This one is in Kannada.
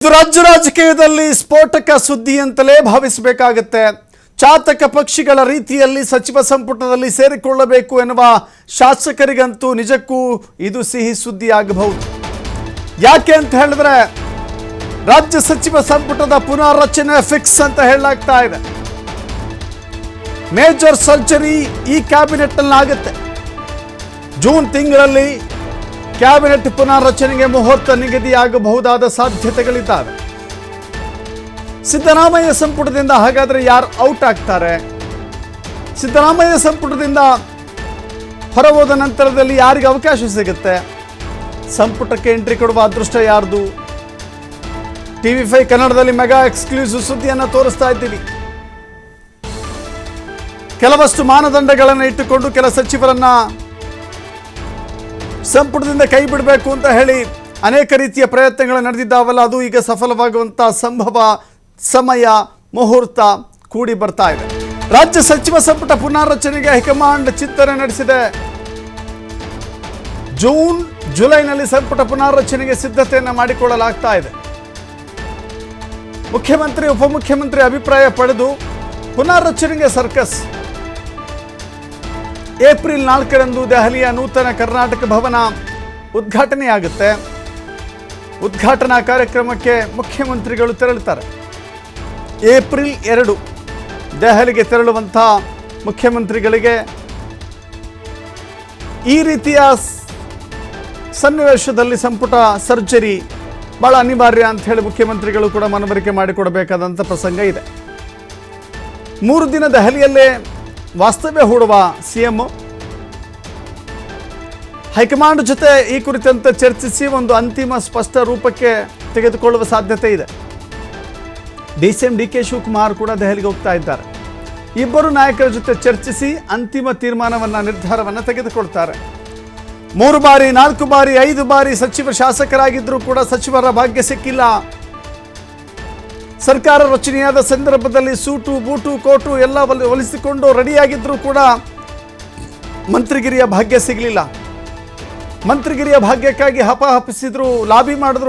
ರಾಜ್ಯ ರಾಜಕೀಯದಲ್ಲಿ ಸ್ಫೋಟಕ ಸುದ್ದಿ ಅಂತಲೇ ಭಾವಿಸಬೇಕಾಗುತ್ತೆ. ಚಾತಕ ಪಕ್ಷಿಗಳ ರೀತಿಯಲ್ಲಿ ಸಚಿವ ಸಂಪುಟದಲ್ಲಿ ಸೇರಿಕೊಳ್ಳಬೇಕು ಎನ್ನುವ ಶಾಸಕರಿಗಂತೂ ನಿಜಕ್ಕೂ ಇದು ಸಿಹಿ ಸುದ್ದಿ ಆಗಬಹುದು. ಯಾಕೆ ಅಂತ ಹೇಳಿದ್ರೆ ರಾಜ್ಯ ಸಚಿವ ಸಂಪುಟದ ಪುನರ್ರಚನೆ ಫಿಕ್ಸ್ ಅಂತ ಹೇಳಲಾಗ್ತಾ ಇದೆ. ಮೇಜರ್ ಸರ್ಜರಿ ಈ ಕ್ಯಾಬಿನೆಟ್ ನಲ್ಲಿ ಆಗುತ್ತೆ. ಜೂನ್ ತಿಂಗಳಲ್ಲಿ ಕ್ಯಾಬಿನೆಟ್ ಪುನರ್ರಚನೆಗೆ ಮುಹೂರ್ತ ನಿಗದಿಯಾಗಬಹುದಾದ ಸಾಧ್ಯತೆಗಳಿದ್ದಾವೆ. ಸಿದ್ದರಾಮಯ್ಯ ಸಂಪುಟದಿಂದ ಹಾಗಾದ್ರೆ ಯಾರು ಔಟ್ ಆಗ್ತಾರೆ? ಸಿದ್ದರಾಮಯ್ಯ ಸಂಪುಟದಿಂದ ಹೊರಹೋದ ನಂತರದಲ್ಲಿ ಯಾರಿಗೆ ಅವಕಾಶ ಸಿಗುತ್ತೆ? ಸಂಪುಟಕ್ಕೆ ಎಂಟ್ರಿ ಕೊಡುವ ಅದೃಷ್ಟ ಯಾರ್ದು? TV5 ಕನ್ನಡದಲ್ಲಿ ಮೆಗಾ ಎಕ್ಸ್ಕ್ಲೂಸಿವ್ ಸುದ್ದಿಯನ್ನು ತೋರಿಸ್ತಾ ಇದ್ದೀವಿ. ಕೆಲವಷ್ಟು ಮಾನದಂಡಗಳನ್ನು ಇಟ್ಟುಕೊಂಡು ಕೆಲ ಸಚಿವರನ್ನ ಸಂಪುಟದಿಂದ ಕೈ ಬಿಡಬೇಕು ಅಂತ ಹೇಳಿ ಅನೇಕ ರೀತಿಯ ಪ್ರಯತ್ನಗಳು ನಡೆದಿದ್ದಾವಲ್ಲ, ಅದು ಈಗ ಸಫಲವಾಗುವಂಥ ಸಂಭವ ಸಮಯ ಮುಹೂರ್ತ ಕೂಡಿ ಬರ್ತಾ ಇದೆ. ರಾಜ್ಯ ಸಚಿವ ಸಂಪುಟ ಪುನರ್ರಚನೆಗೆ ಹೈಕಮಾಂಡ್ ಚಿಂತನೆ ನಡೆಸಿದೆ. ಜೂನ್ ಜುಲೈನಲ್ಲಿ ಸಂಪುಟ ಪುನರ್ರಚನೆಗೆ ಸಿದ್ಧತೆಯನ್ನು ಮಾಡಿಕೊಳ್ಳಲಾಗ್ತಾ ಇದೆ. ಮುಖ್ಯಮಂತ್ರಿ ಉಪಮುಖ್ಯಮಂತ್ರಿ ಅಭಿಪ್ರಾಯ ಪಡೆದು ಪುನರ್ರಚನೆಗೆ ಸರ್ಕಸ್. ಏಪ್ರಿಲ್ 4ರಂದು ದೆಹಲಿಯ ನೂತನ ಕರ್ನಾಟಕ ಭವನ ಉದ್ಘಾಟನೆಯಾಗುತ್ತೆ. ಉದ್ಘಾಟನಾ ಕಾರ್ಯಕ್ರಮಕ್ಕೆ ಮುಖ್ಯಮಂತ್ರಿಗಳು ತೆರಳುತ್ತಾರೆ. ಏಪ್ರಿಲ್ 2 ದೆಹಲಿಗೆ ತೆರಳುವಂಥ ಮುಖ್ಯಮಂತ್ರಿಗಳಿಗೆ ಈ ರೀತಿಯ ಸನ್ನಿವೇಶದಲ್ಲಿ ಸಂಪುಟ ಸರ್ಜರಿ ಬಹಳ ಅನಿವಾರ್ಯ ಅಂತ ಹೇಳಿ ಮುಖ್ಯಮಂತ್ರಿಗಳು ಕೂಡ ಮನವರಿಕೆ ಮಾಡಿಕೊಡಬೇಕಾದಂಥ ಪ್ರಸಂಗ ಇದೆ. 3 ದಿನ ದೆಹಲಿಯಲ್ಲೇ ವಾಸ್ತವ್ಯ ಹೂಡುವ ಸಿಎಂ ಹೈಕಮಾಂಡ್ ಜೊತೆ ಈ ಕುರಿತಂತೆ ಚರ್ಚಿಸಿ ಒಂದು ಅಂತಿಮ ಸ್ಪಷ್ಟ ರೂಪಕ್ಕೆ ತೆಗೆದುಕೊಳ್ಳುವ ಸಾಧ್ಯತೆ ಇದೆ. DCM DK ಶಿವಕುಮಾರ್ ಕೂಡ ದೆಹಲಿಗೆ ಹೋಗ್ತಾ ಇದ್ದಾರೆ. ಇಬ್ಬರು ನಾಯಕರ ಜೊತೆ ಚರ್ಚಿಸಿ ಅಂತಿಮ ತೀರ್ಮಾನವನ್ನು ನಿರ್ಧಾರವನ್ನು ತೆಗೆದುಕೊಳ್ತಾರೆ. 3 ಬಾರಿ 4 ಬಾರಿ 5 ಬಾರಿ ಸಚಿವ ಶಾಸಕರಾಗಿದ್ದರೂ ಕೂಡ ಸಚಿವರ ಭಾಗ್ಯ ಸಿಕ್ಕಿಲ್ಲ. ಸರ್ಕಾರ ರಚನೆಯಾದ ಸಂದರ್ಭದಲ್ಲಿ ಸೂಟು ಬೂಟು ಕೋಟು ಎಲ್ಲ ಒಲಿಸಿಕೊಂಡು ರೆಡಿಯಾಗಿದ್ದರೂ ಕೂಡ ಮಂತ್ರಿಗಿರಿಯ ಭಾಗ್ಯ ಸಿಗಲಿಲ್ಲ. ಮಂತ್ರಿಗಿರಿಯ ಭಾಗ್ಯಕ್ಕಾಗಿ ಹಪಾಹಪಿಸಿದ್ರು, ಲಾಬಿ ಮಾಡಿದ್ರು.